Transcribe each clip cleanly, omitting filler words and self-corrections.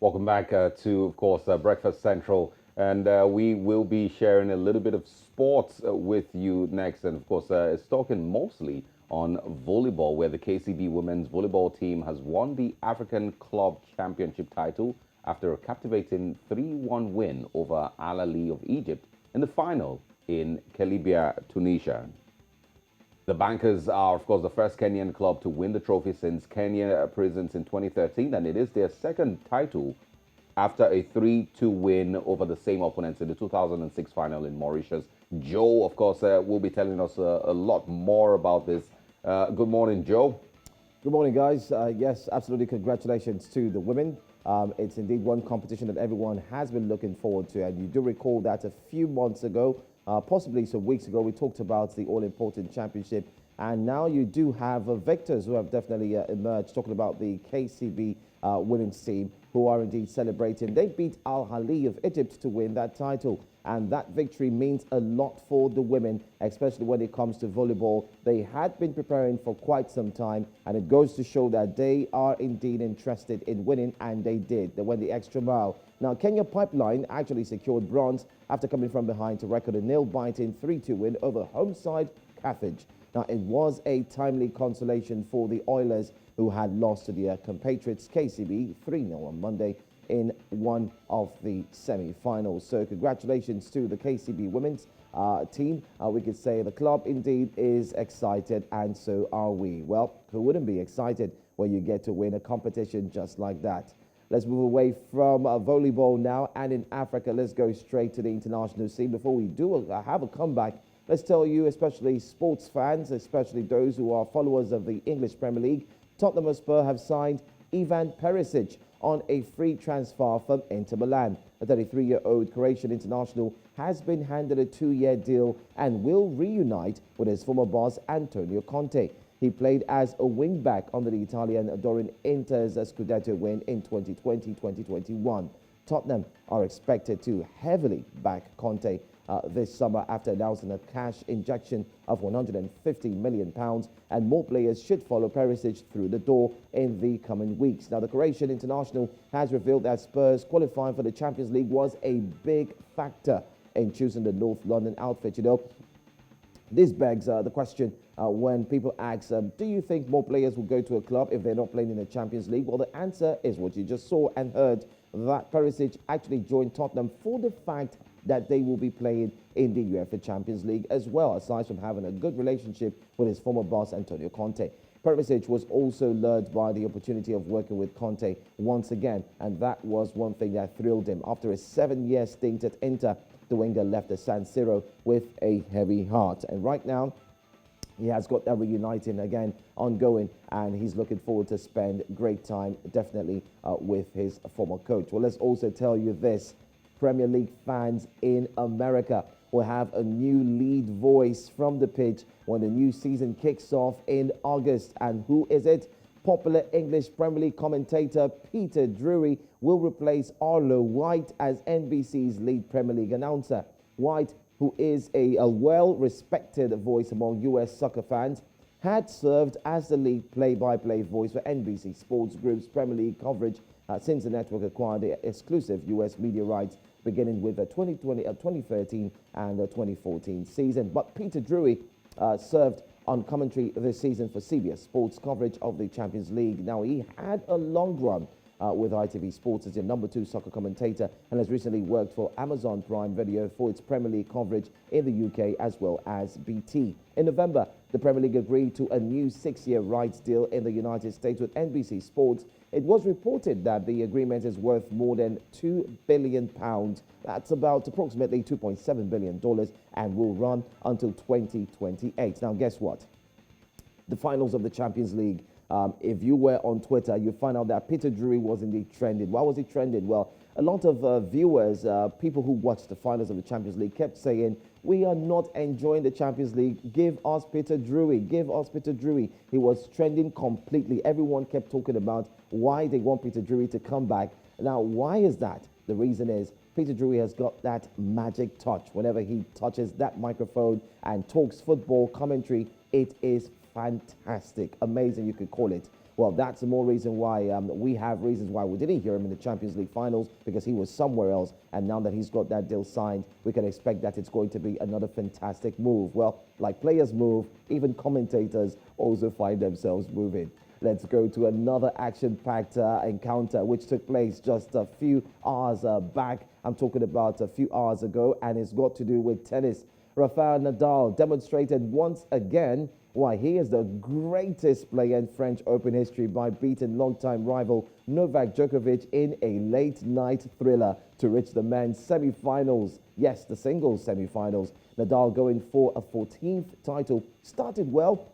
Welcome back to, of course, Breakfast Central. And we will be sharing a little bit of sports with you next. And, of course, it's talking mostly on volleyball, where the KCB women's volleyball team has won the African Club Championship title after a captivating 3-1 win over Ahly of Egypt in the final in Kelibia, Tunisia. The Bankers are, of course, the first Kenyan club to win the trophy since Kenya presence in 2013, and it is their second title after a 3-2 win over the same opponents in the 2006 final in Mauritius. Joe, of course, will be telling us a lot more about this. Good morning, Joe. Good morning, guys. Yes, absolutely. Congratulations to the women. It's indeed one competition that everyone has been looking forward to. And you do recall that a few months ago, possibly some weeks ago, we talked about the all-important championship. And now you do have victors who have definitely emerged, talking about the KCB women's team, who are indeed celebrating. They beat Ahly of Egypt to win that title. And that victory means a lot for the women, especially when it comes to volleyball. They had been preparing for quite some time, and it goes to show that they are indeed interested in winning, and they did. They went the extra mile. Now, Kenya Pipeline actually secured bronze after coming from behind to record a nail-biting 3-2 win over home side Carthage. Now, it was a timely consolation for the Oilers, who had lost to their compatriots KCB 3-0 on Monday in one of the semi-finals. So congratulations to the KCB women's team. We could say the club indeed is excited, and so are we. Well, who wouldn't be excited when you get to win a competition just like that? Let's move away from volleyball now, and in Africa, let's go straight to the international scene. Before we do have a comeback, let's tell you, especially sports fans, especially those who are followers of the English Premier League, Tottenham Hotspur have signed Ivan Perisic on a free transfer from Inter Milan. The 33-year-old Croatian international has been handed a 2-year deal and will reunite with his former boss Antonio Conte. He played as a wing-back under the Italian during Inter's Scudetto win in 2020-2021. Tottenham are expected to heavily back Conte this summer after announcing a cash injection of £150 million, and more players should follow Perisic through the door in the coming weeks. Now, the Croatian international has revealed that Spurs qualifying for the Champions League was a big factor in choosing the North London outfit. This begs the question when people ask, do you think more players will go to a club if they're not playing in the Champions League? Well, the answer is what you just saw and heard, that Perisic actually joined Tottenham for the fact that they will be playing in the UEFA Champions League as well, aside from having a good relationship with his former boss, Antonio Conte. Perisic was also lured by the opportunity of working with Conte once again, and that was one thing that thrilled him. After a 7-year stint at Inter, the winger left the San Siro with a heavy heart. And right now, he has got that reuniting again ongoing, and he's looking forward to spend great time, definitely, with his former coach. Well, let's also tell you this. Premier League fans in America will have a new lead voice from the pitch when the new season kicks off in August. And who is it? Popular English Premier League commentator Peter Drury will replace Arlo White as NBC's lead Premier League announcer. White, who is a well-respected voice among US soccer fans, had served as the lead play-by-play voice for NBC Sports Group's Premier League coverage since the network acquired the exclusive US media rights beginning with the 2013 and 2014 season. But Peter Drury served on commentary this season for CBS Sports coverage of the Champions League. Now, he had a long run with ITV Sports as a #2 soccer commentator, and has recently worked for Amazon Prime Video for its Premier League coverage in the UK as well as BT. In November, the Premier League agreed to a new 6-year rights deal in the United States with NBC Sports. It was reported that the agreement is worth more than £2 billion. That's about approximately $2.7 billion, and will run until 2028. Now, guess what? The finals of the Champions League. If you were on Twitter, you find out that Peter Drury was indeed trending. Why was he trending? Well, a lot of viewers, people who watched the finals of the Champions League, kept saying, we are not enjoying the Champions League. Give us Peter Drury. Give us Peter Drury. He was trending completely. Everyone kept talking about why they want Peter Drury to come back. Now, why is that? The reason is Peter Drury has got that magic touch. Whenever he touches that microphone and talks football commentary, it is fantastic, amazing, you could call it. Well, that's more reason why we have reasons why we didn't hear him in the Champions League finals, because he was somewhere else. And now that he's got that deal signed, we can expect that it's going to be another fantastic move. Well, like players move, even commentators also find themselves moving. Let's go to another action-packed encounter which took place just a few hours back. I'm talking about a few hours ago, and it's got to do with tennis. Rafael Nadal demonstrated once again why he is the greatest player in French Open history by beating longtime rival Novak Djokovic in a late-night thriller to reach the men's semi-finals. Yes, the singles semi-finals. Nadal going for a 14th title. Started well,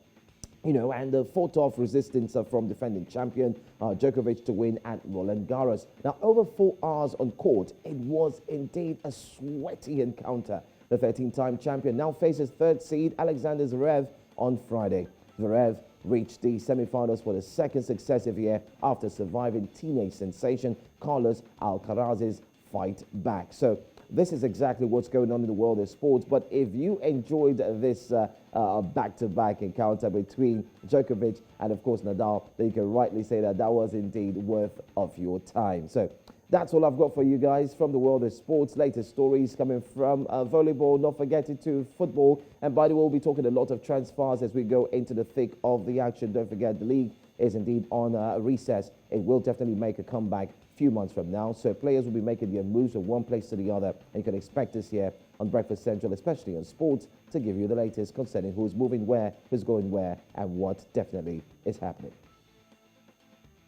and fought off resistance from defending champion Djokovic to win at Roland Garros. Now, over 4 hours on court, it was indeed a sweaty encounter. The 13-time champion now faces third seed Alexander Zverev on Friday. Zverev reached the semi-finals for the second successive year after surviving teenage sensation Carlos Alcaraz's fight back. So this is exactly what's going on in the world of sports. But if you enjoyed this back-to-back encounter between Djokovic and, of course, Nadal, then you can rightly say that that was indeed worth of your time. So that's all I've got for you guys from the world of sports. Latest stories coming from volleyball, not forgetting to football. And by the way, we'll be talking a lot of transfers as we go into the thick of the action. Don't forget, the league is indeed on recess. It will definitely make a comeback few months from now. So players will be making their moves from one place to the other. And you can expect us here on Breakfast Central, especially on sports, to give you the latest concerning who's moving where, who's going where, and what definitely is happening.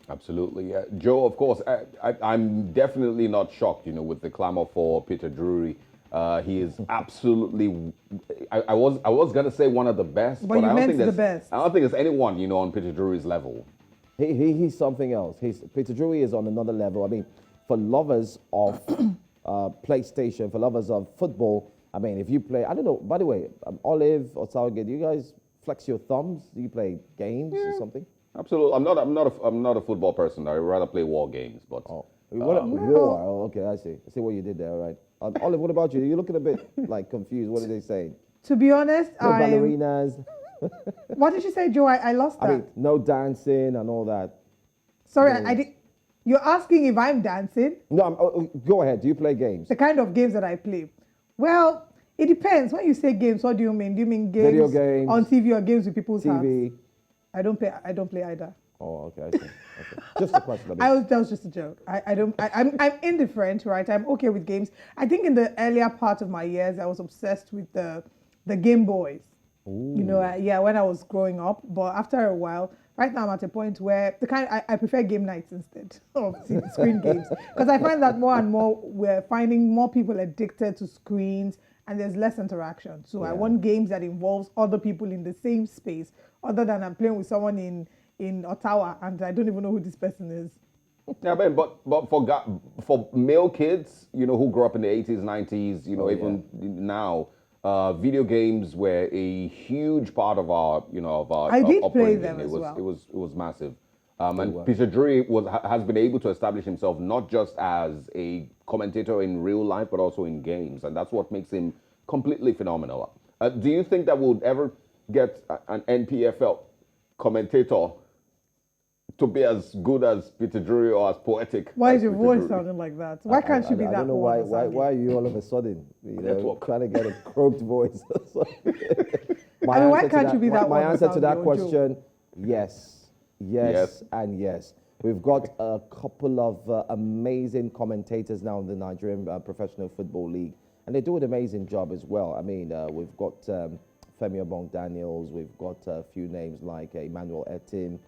Absolutely. Joe, of course, I'm definitely not shocked, with the clamor for Peter Drury. He is absolutely, I was going to say one of the best, but I don't think the best. I don't think there's anyone, on Peter Drury's level. He's something else. Peter Drury is on another level. I mean, for lovers of PlayStation, for lovers of football, I mean, if you play, I don't know, by the way, Olive or Target, do you guys flex your thumbs? Do you play games or something? Absolutely. I'm not a football person. I'd rather play war games, but war. Oh, okay, I see what you did there. All right. Olive, what about you? You're looking a bit like confused. What are they saying? To be honest, no ballerinas. What did you say, Joe? I lost that. I mean, no dancing and all that. Sorry, I did. You're asking if I'm dancing? No, go ahead. Do you play games? The kind of games that I play. Well, it depends. When you say games, what do you mean? Do you mean games, video games on TV or games with people's TV? Hands? I don't play either. Oh, okay. I see. Okay. Just a question. That was just a joke. I'm indifferent, right? I'm okay with games. I think in the earlier part of my years, I was obsessed with the Game Boys. Ooh. When I was growing up. But after a while, right now I'm at a point where I prefer game nights instead of screen games, because I find that more and more we're finding more people addicted to screens and there's less interaction. So I want games that involves other people in the same space, other than I'm playing with someone in Ottawa and I don't even know who this person is. Yeah, man, but for male kids, who grew up in the 80s, 90s, even now, video games were a huge part of our, I did play upbringing. them as well. It was massive. And Peter Drury has been able to establish himself not just as a commentator in real life, but also in games. And that's what makes him completely phenomenal. Do you think that we'll ever get an NPFL commentator to be as good as Peter Drury or as poetic? Why is your voice sounding like that? Why can't you be that? I don't know why are you all of a sudden trying to get a croaked voice? Why can't you be that? My answer to that question, yes, and yes. We've got a couple of amazing commentators now in the Nigerian Professional Football League, and they do an amazing job as well. I mean, we've got Femi Obong-Daniels, we've got a few names like Emmanuel Etim,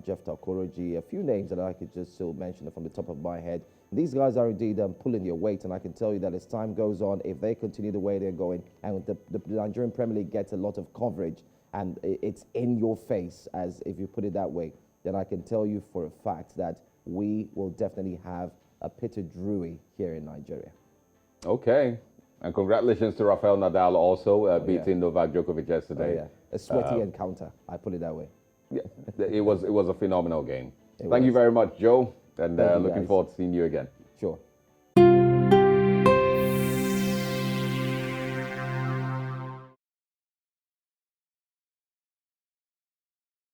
Jeff Takoroji, a few names that I could just still mention from the top of my head. These guys are indeed pulling their weight, and I can tell you that as time goes on, if they continue the way they're going, and the Nigerian Premier League gets a lot of coverage, and it's in your face, as if you put it that way, then I can tell you for a fact that we will definitely have a Peter Drury here in Nigeria. Okay. And congratulations to Rafael Nadal also beating Novak Djokovic yesterday. Oh, yeah. A sweaty encounter, I put it that way. Yeah, it was a phenomenal game. Thank you very much, Joe, and looking forward to seeing you again. Sure.